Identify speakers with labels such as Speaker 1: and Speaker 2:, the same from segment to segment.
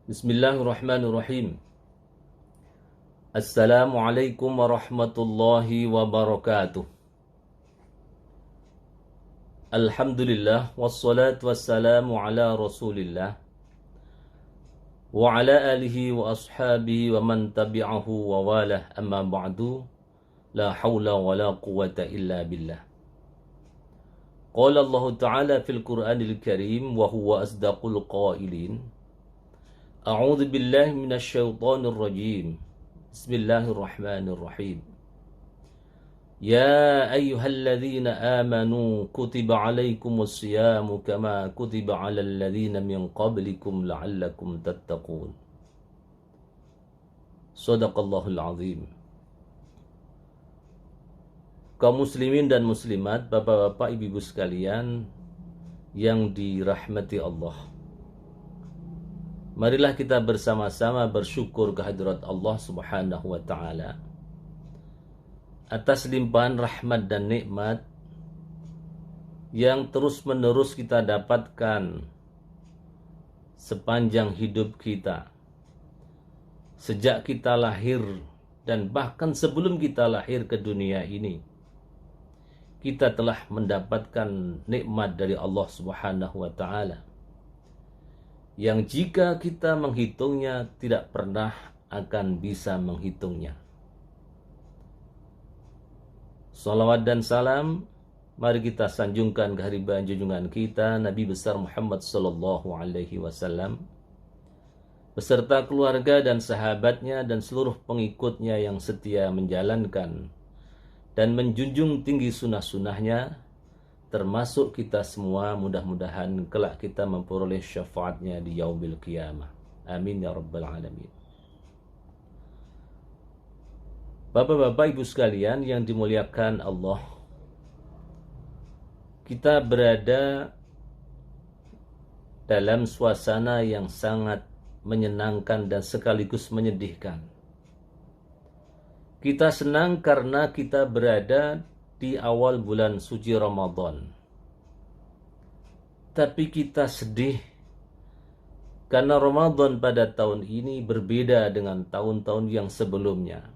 Speaker 1: Bismillahirrahmanirrahim. Assalamualaikum warahmatullahi wabarakatuh. Alhamdulillah wassalatu wassalamu ala Rasulillah wa ala alihi wa ashabihi wa man tabi'ahu wa walah, amma ba'du. La hawla wa la quwwata illa billah. Qala Allah Ta'ala fil Qur'anil Karim wa huwa asdaqul qailin. A'udzu billahi minasy syaithanir rajim. Bismillahirrahmanirrahim. Ya ayyuhalladzina amanu kutiba alaikumus syiyamu kama kutiba alal ladzina min qablikum la'allakum tattaqun. Shadaqallahul azim. Kaum muslimin dan muslimat, bapak-bapak, ibu-ibu sekalian yang dirahmati Allah, marilah kita bersama-sama bersyukur kehadirat Allah Subhanahu wa Ta'ala atas limpahan rahmat dan nikmat yang terus-menerus kita dapatkan sepanjang hidup kita, sejak kita lahir dan bahkan sebelum kita lahir ke dunia ini. Kita telah mendapatkan nikmat dari Allah Subhanahu wa Ta'ala yang jika kita menghitungnya tidak pernah akan bisa menghitungnya. Salawat dan salam mari kita sanjungkan kehadiran junjungan kita Nabi besar Muhammad sallallahu alaihi wasallam beserta keluarga dan sahabatnya dan seluruh pengikutnya yang setia menjalankan dan menjunjung tinggi sunnah-sunnahnya, termasuk kita semua. Mudah-mudahan kelak kita memperoleh syafaatnya di yaumil qiyamah. Amin ya rabbal alamin. Bapak-bapak, ibu sekalian yang dimuliakan Allah, kita berada dalam suasana yang sangat menyenangkan dan sekaligus menyedihkan. Kita senang karena kita berada di awal bulan suci Ramadan. Tapi kita sedih karena Ramadan pada tahun ini berbeda dengan tahun-tahun yang sebelumnya.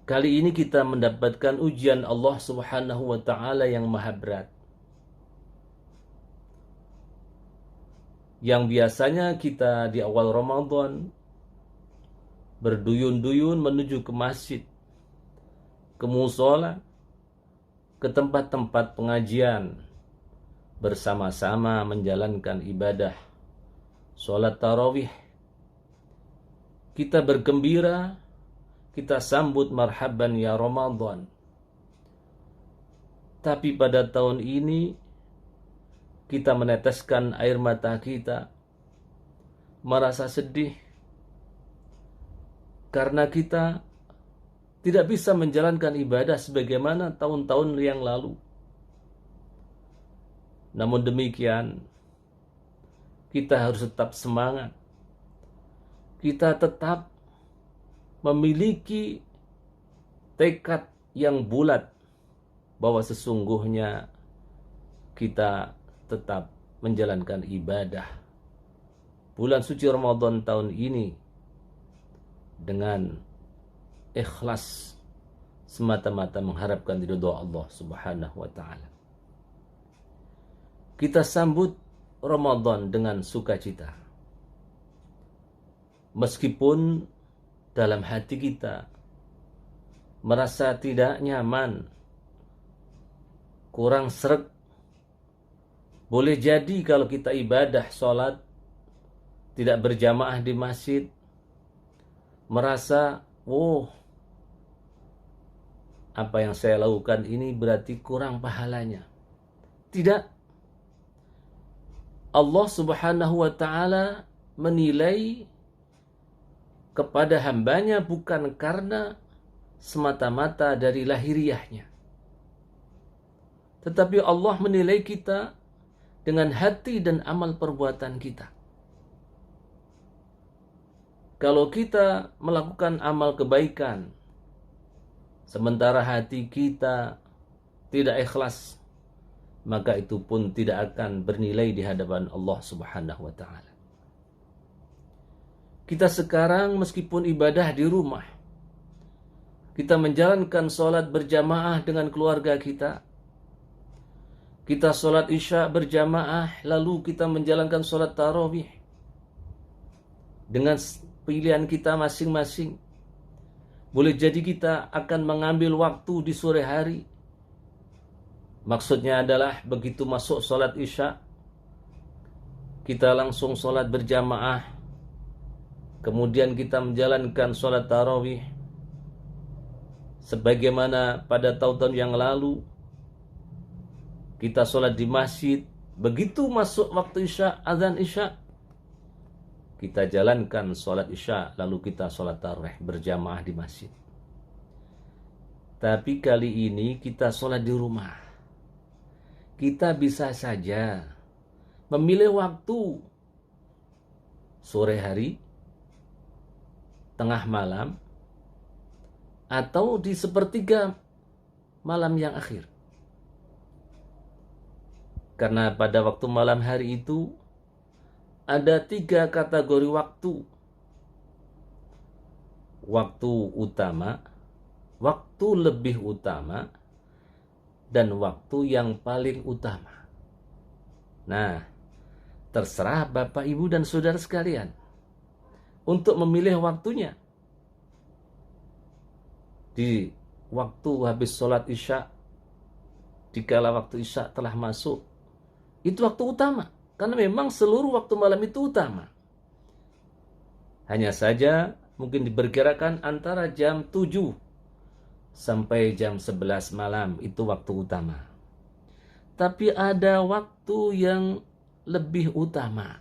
Speaker 1: Kali ini kita mendapatkan ujian Allah Subhanahu wa Ta'ala yang maha berat. Yang biasanya kita di awal Ramadan berduyun-duyun menuju ke masjid, ke mushola, ke tempat-tempat pengajian, bersama-sama menjalankan ibadah sholat tarawih. Kita bergembira, kita sambut marhaban ya Ramadan. Tapi pada tahun ini kita meneteskan air mata kita, merasa sedih karena kita tidak bisa menjalankan ibadah sebagaimana tahun-tahun yang lalu. Namun demikian, kita harus tetap semangat. Kita tetap memiliki tekad yang bulat bahwa sesungguhnya kita tetap menjalankan ibadah bulan suci Ramadan tahun ini dengan ikhlas, semata-mata mengharapkan ridho Allah Subhanahu wa Ta'ala. Kita sambut Ramadan dengan sukacita, meskipun dalam hati kita merasa tidak nyaman, kurang sreg. Boleh jadi kalau kita ibadah sholat tidak berjamaah di masjid, merasa, apa yang saya lakukan ini berarti kurang pahalanya. Tidak. Allah Subhanahu wa Ta'ala menilai kepada hambanya bukan karena semata-mata dari lahiriahnya, tetapi Allah menilai kita dengan hati dan amal perbuatan kita. Kalau kita melakukan amal kebaikan, sementara hati kita tidak ikhlas, maka itu pun tidak akan bernilai di hadapan Allah Subhanahu wa Ta'ala. Kita sekarang meskipun ibadah di rumah, kita menjalankan sholat berjamaah dengan keluarga kita. Kita sholat isya berjamaah, lalu kita menjalankan sholat tarawih dengan pilihan kita masing-masing. Boleh jadi kita akan mengambil waktu di sore hari. Maksudnya adalah begitu masuk sholat isya, kita langsung sholat berjamaah. Kemudian kita menjalankan sholat tarawih. Sebagaimana pada tahun-tahun yang lalu, kita sholat di masjid. Begitu masuk waktu isya, azan isya, kita jalankan sholat isya, lalu kita sholat tarawih berjamaah di masjid. Tapi kali ini kita sholat di rumah. Kita bisa saja memilih waktu sore hari, tengah malam, atau di sepertiga malam yang akhir. Karena pada waktu malam hari itu ada 3 kategori waktu. Waktu utama, waktu lebih utama, dan waktu yang paling utama. Nah, terserah Bapak, Ibu, dan saudara sekalian untuk memilih waktunya. Di waktu habis sholat isya, dikala waktu isya telah masuk, itu waktu utama. Karena memang seluruh waktu malam itu utama. Hanya saja mungkin diperkirakan antara jam 7 sampai jam 11 malam itu waktu utama. Tapi ada waktu yang lebih utama,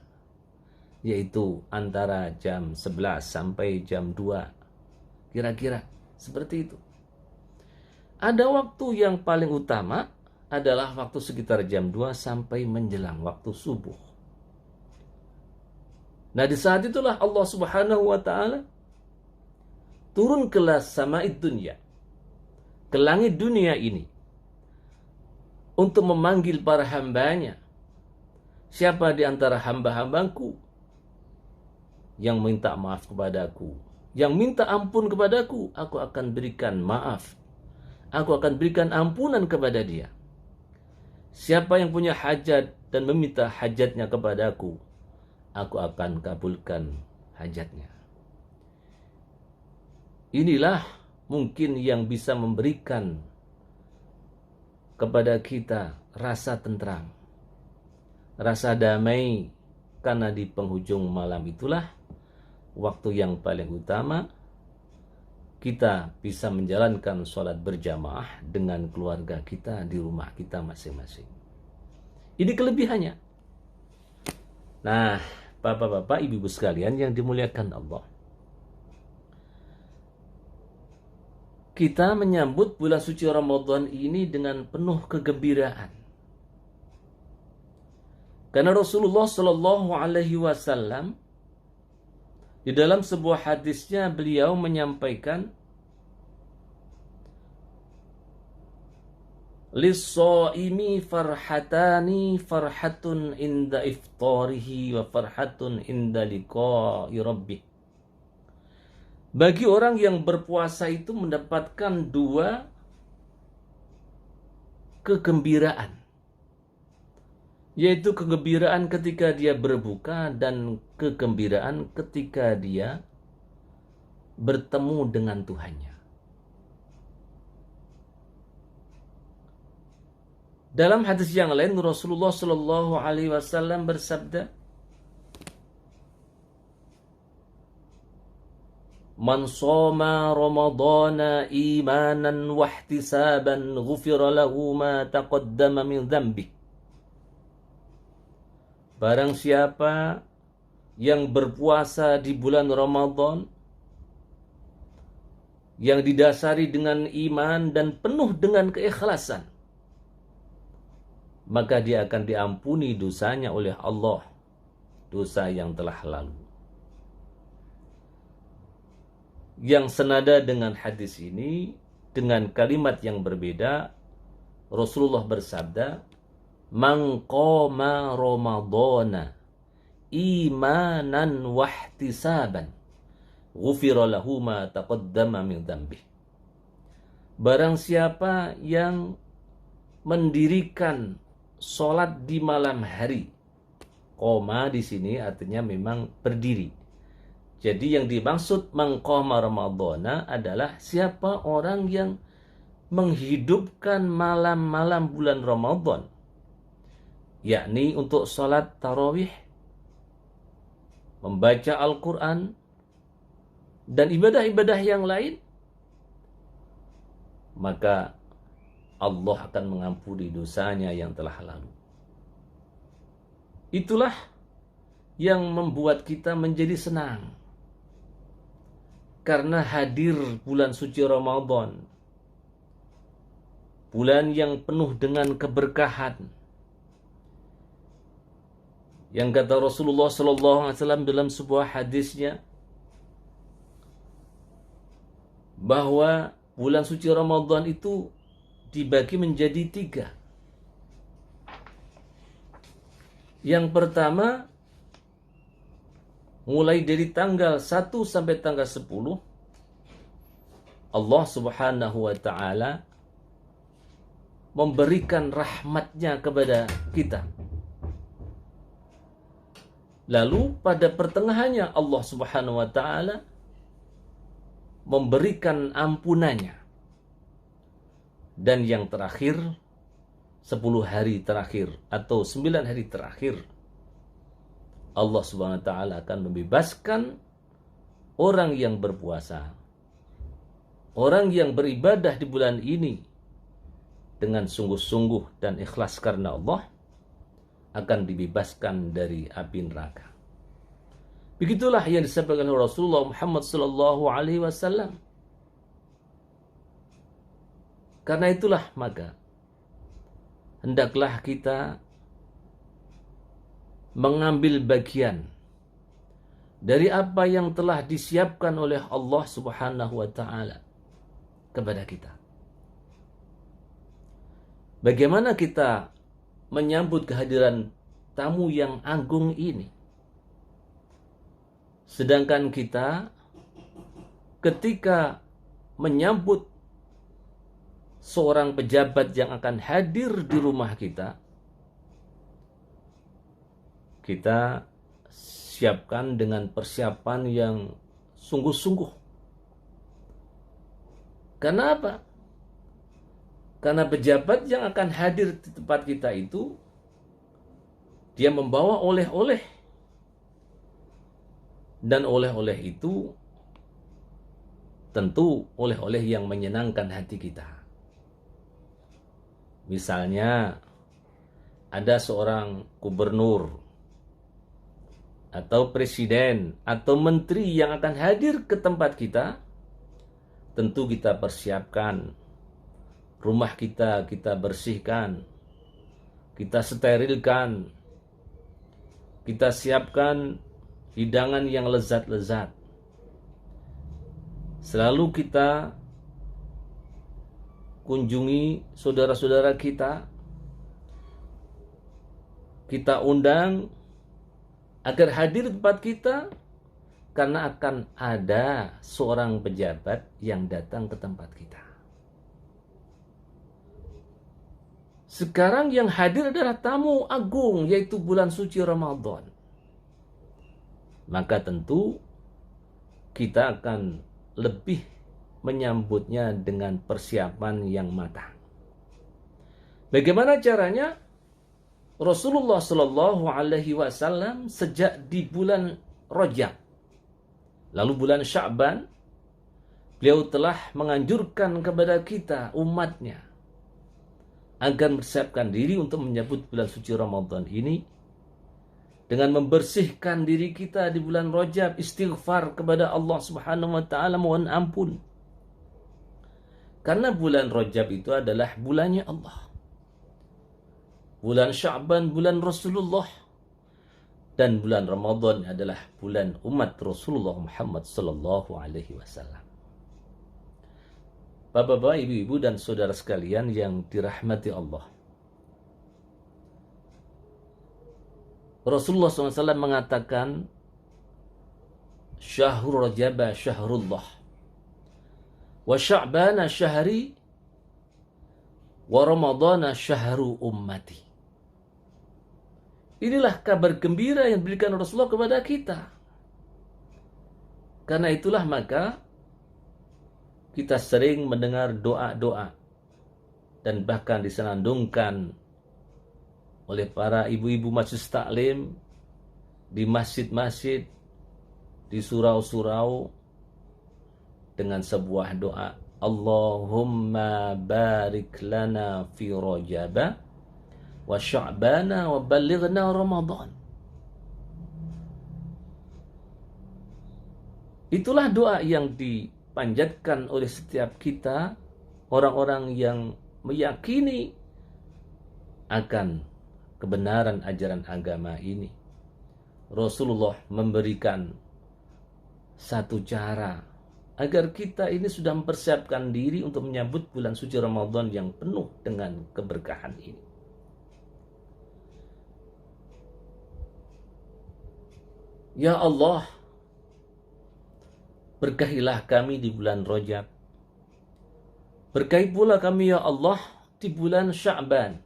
Speaker 1: yaitu antara jam 11 sampai jam 2. Kira-kira seperti itu. Ada waktu yang paling utama adalah waktu sekitar jam 2 sampai menjelang waktu subuh. Nah, di saat itulah Allah Subhanahu wa ta'ala turun ke sama'id dunya, ke langit dunia ini, untuk memanggil para hambanya. Siapa di antara hamba-hambaku yang minta maaf kepadaku, yang minta ampun kepadaku, aku akan berikan maaf. Aku akan berikan ampunan kepada dia. Siapa yang punya hajat dan meminta hajatnya kepadaku, aku akan kabulkan hajatnya. Inilah mungkin yang bisa memberikan kepada kita rasa tentram, rasa damai, karena di penghujung malam itulah waktu yang paling utama kita bisa menjalankan sholat berjamaah dengan keluarga kita di rumah kita masing-masing. Ini kelebihannya. Nah, Bapak-bapak, Ibu-ibu sekalian yang dimuliakan Allah, kita menyambut bulan suci Ramadan ini dengan penuh kegembiraan. Karena Rasulullah Shallallahu Alaihi Wasallam di dalam sebuah hadisnya beliau menyampaikan, lis-shaimi farhatani, farhatun inda iftarihi wa farhatun inda liqa'i rabbih. Bagi orang yang berpuasa itu mendapatkan 2 kegembiraan, yaitu kegembiraan ketika dia berbuka dan kegembiraan ketika dia bertemu dengan Tuhannya. Dalam hadis yang lain Rasulullah Shallallahu Alaihi Wasallam bersabda, man shoma ramadana imanan wahtisaban ghufira lahu ma taqaddama min dzambi. Barang siapa yang berpuasa di bulan Ramadan yang didasari dengan iman dan penuh dengan keikhlasan, maka dia akan diampuni dosanya oleh Allah, dosa yang telah lalu. Yang senada dengan hadis ini, dengan kalimat yang berbeda, Rasulullah bersabda, man qama ramadana imanan wahtisaban ghufira lahu ma taqaddama min dzambih. Barang siapa yang mendirikan sholat di malam hari, qoma di sini artinya memang berdiri. Jadi yang dimaksud mengqama Ramadhana adalah siapa orang yang menghidupkan malam-malam bulan Ramadan, yakni untuk sholat tarawih, membaca Al-Quran, dan ibadah-ibadah yang lain, maka Allah akan mengampuni dosanya yang telah lalu. Itulah yang membuat kita menjadi senang. Karena hadir bulan suci Ramadan, bulan yang penuh dengan keberkahan, yang kata Rasulullah SAW dalam sebuah hadisnya, bahwa bulan suci Ramadan itu dibagi menjadi 3. Yang pertama, mulai dari tanggal 1 sampai tanggal 10, Allah Subhanahu wa Ta'ala memberikan rahmatnya kepada kita. Lalu pada pertengahannya Allah Subhanahu wa Ta'ala memberikan ampunannya. Dan yang terakhir, 10 hari terakhir atau 9 hari terakhir, Allah Subhanahu wa Ta'ala akan membebaskan orang yang berpuasa, orang yang beribadah di bulan ini dengan sungguh-sungguh dan ikhlas karena Allah, akan dibebaskan dari api neraka. Begitulah yang disampaikan oleh Rasulullah Muhammad sallallahu alaihi wasallam. Karena itulah maka hendaklah kita mengambil bagian dari apa yang telah disiapkan oleh Allah Subhanahu wa Ta'ala kepada kita. Bagaimana kita menyambut kehadiran tamu yang agung ini? Sedangkan kita ketika menyambut seorang pejabat yang akan hadir di rumah kita, kita siapkan dengan persiapan yang sungguh-sungguh. Karena apa? Karena pejabat yang akan hadir di tempat kita itu, dia membawa oleh-oleh. Dan oleh-oleh itu tentu oleh-oleh yang menyenangkan hati kita. Misalnya, ada seorang gubernur atau presiden atau menteri yang akan hadir ke tempat kita, tentu kita persiapkan rumah kita bersihkan, kita sterilkan, kita siapkan hidangan yang lezat-lezat. Selalu kita kunjungi saudara-saudara kita, kita undang agar hadir di tempat kita, karena akan ada seorang pejabat yang datang ke tempat kita. Sekarang yang hadir adalah tamu agung, yaitu bulan suci Ramadan. Maka tentu kita akan lebih menyambutnya dengan persiapan yang matang. Bagaimana caranya? Rasulullah Shallallahu Alaihi Wasallam sejak di bulan Rajab, lalu bulan Sya'ban, beliau telah menganjurkan kepada kita umatnya agar mempersiapkan diri untuk menyambut bulan suci Ramadan ini dengan membersihkan diri kita di bulan Rajab, istighfar kepada Allah Subhanahu wa Ta'ala, mohon ampun. Karena bulan Rajab itu adalah bulannya Allah. Bulan Sya'ban bulan Rasulullah, dan bulan Ramadan adalah bulan umat Rasulullah Muhammad sallallahu alaihi wasallam. Bapak-bapak, ibu-ibu dan saudara sekalian yang dirahmati Allah, Rasulullah SAW mengatakan, syahrul Rajab syahrullah wa sya'bana syahri wa ramadhana syahru ummati. Inilah kabar gembira yang diberikan Rasulullah kepada kita. Karena itulah maka kita sering mendengar doa-doa dan bahkan disenandungkan oleh para ibu-ibu majelis taklim di masjid-masjid, di surau-surau dengan sebuah doa, Allahumma barik lana fi Rajab wa Sya'bana wa ballighna Ramadan. Itulah doa yang dipanjatkan oleh setiap kita, orang-orang yang meyakini akan kebenaran ajaran agama ini. Rasulullah memberikan satu cara agar kita ini sudah mempersiapkan diri untuk menyambut bulan suci Ramadan yang penuh dengan keberkahan ini. Ya Allah, berkahilah kami di bulan Rajab. Berkahi pula kami ya Allah di bulan Sya'ban.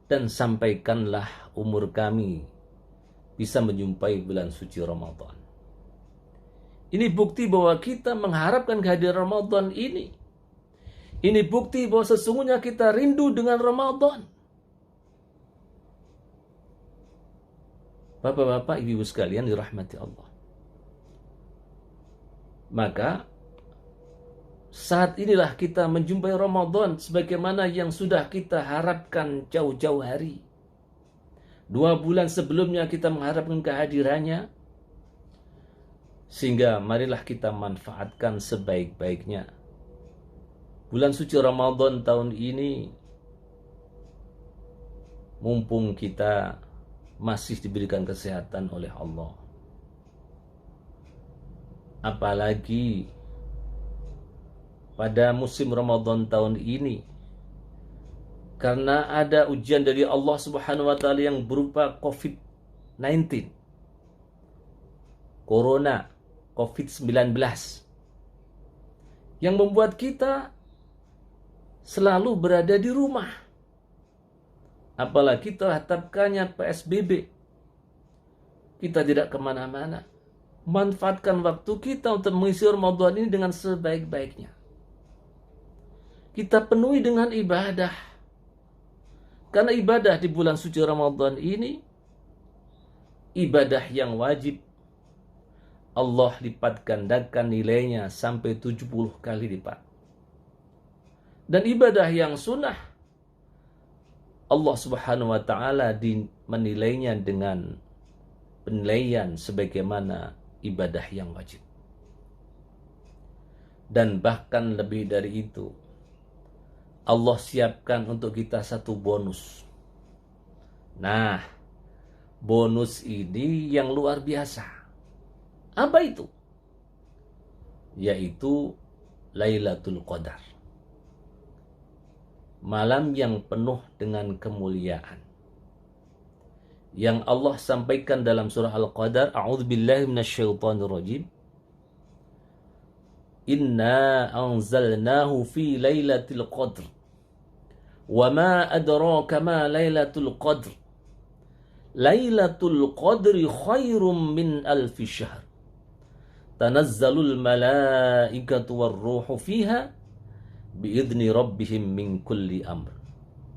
Speaker 1: Dan sampaikanlah umur kami bisa menjumpai bulan suci Ramadan. Ini bukti bahwa kita mengharapkan kehadiran Ramadan ini. Ini bukti bahwa sesungguhnya kita rindu dengan Ramadan. Bapak-bapak, ibu-ibu sekalian dirahmati Allah. Maka saat inilah kita menjumpai Ramadan sebagaimana yang sudah kita harapkan jauh-jauh hari. 2 bulan sebelumnya kita mengharapkan kehadirannya. Sehingga marilah kita manfaatkan sebaik-baiknya. Bulan suci Ramadan tahun ini, mumpung kita masih diberikan kesehatan oleh Allah. Apalagi pada musim Ramadan tahun ini, karena ada ujian dari Allah Subhanahu wa taala yang berupa COVID-19, Corona, COVID-19, yang membuat kita selalu berada di rumah. Apalagi telah tetapkannya PSBB, kita tidak kemana-mana. Manfaatkan waktu kita untuk mengisi Ramadan ini dengan sebaik-baiknya. Kita penuhi dengan ibadah. Karena ibadah di bulan suci Ramadan ini, ibadah yang wajib, Allah lipat gandakan nilainya sampai 70 kali lipat. Dan ibadah yang sunnah, Allah Subhanahu wa taala menilainya dengan penilaian sebagaimana ibadah yang wajib. Dan bahkan lebih dari itu, Allah siapkan untuk kita satu bonus. Nah, bonus ini yang luar biasa. Apa itu? Yaitu Lailatul Qadar. Malam yang penuh dengan kemuliaan. Yang Allah sampaikan dalam surah Al-Qadar, A'udzubillahi minasyaitonirrajim. Inna anzalnahu fi Lailatul Qadr. Wa ma adraka ma Lailatul Qadr. Lailatul Qadri khairum min alfi syahr. Tanazzalul malaikatu warruhu fiha biidzni rabbihim min kulli amr.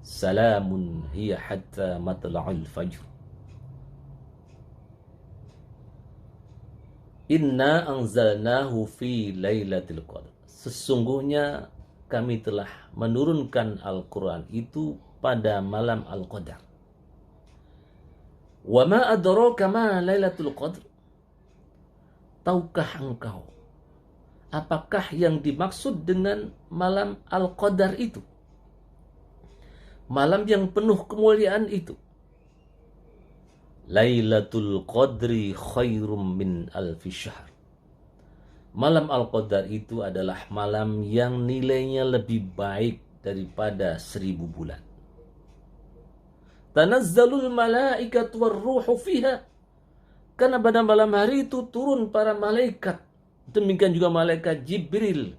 Speaker 1: Salamun hiya hatta matla'il fajr. Inna anzalnahu fi Lailatul Qadr. Sesungguhnya kami telah menurunkan Al-Quran itu pada malam Al-Qadar. Wa ma adraka ma Lailatul Qadr. Tahukah engkau apakah yang dimaksud dengan malam Al-Qadar itu? Malam yang penuh kemuliaan itu. Lailatul Qadri khairum min alfi syahr. Malam Al-Qadar itu adalah malam yang nilainya lebih baik daripada 1000 bulan. Tanazzalul malaikatu warruhu fiha. Karena pada malam hari itu turun para malaikat. Demikian juga malaikat Jibril.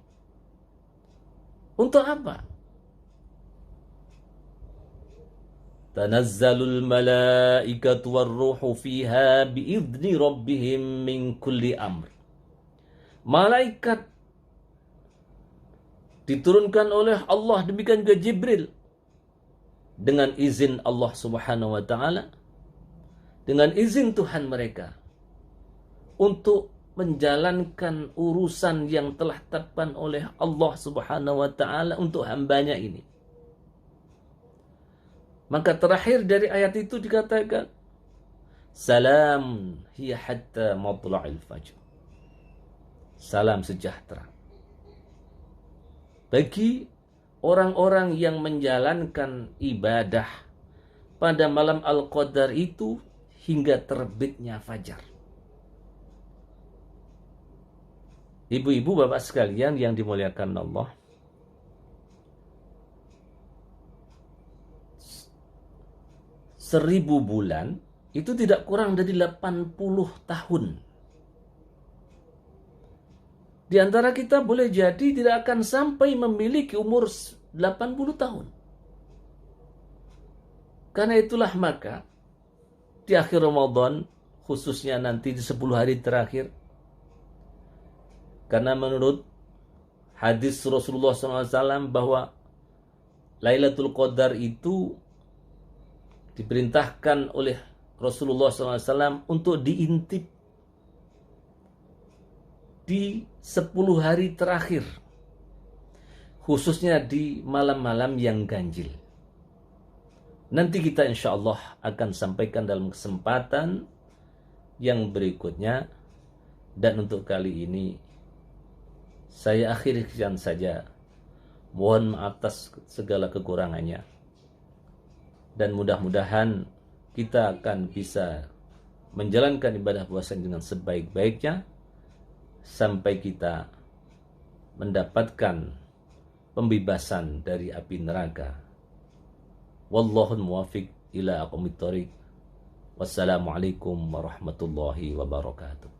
Speaker 1: Untuk apa? Tanazzalul malaikatu warruhu fiha biizni rabbihim min kulli amr. Malaikat diturunkan oleh Allah, demikian juga Jibril, dengan izin Allah Subhanahu wa taala, dengan izin Tuhan mereka, untuk menjalankan urusan yang telah ditetapkan oleh Allah Subhanahu wa taala untuk hambanya ini. Maka terakhir dari ayat itu dikatakan, salam hiya hatta matla'il fajr. Salam sejahtera bagi orang-orang yang menjalankan ibadah pada malam Al-Qadar itu hingga terbitnya fajar. Ibu-ibu, bapak sekalian yang dimuliakan Allah, seribu bulan itu tidak kurang dari 80 tahun. Di antara kita boleh jadi tidak akan sampai memiliki umur 80 tahun. Karena itulah maka di akhir Ramadan, khususnya nanti di 10 hari terakhir, karena menurut hadis Rasulullah SAW bahwa Lailatul Qadar itu diperintahkan oleh Rasulullah SAW untuk diintip di 10 hari terakhir, khususnya di malam-malam yang ganjil. Nanti kita insya Allah akan sampaikan dalam kesempatan yang berikutnya. Dan untuk kali ini saya akhiri sekian saja. Mohon maaf atas segala kekurangannya. Dan mudah-mudahan kita akan bisa menjalankan ibadah puasa dengan sebaik-baiknya sampai kita mendapatkan pembebasan dari api neraka. Wallahul muwaffiq ila aqwamit thoriq. Wassalamualaikum warahmatullahi wabarakatuh.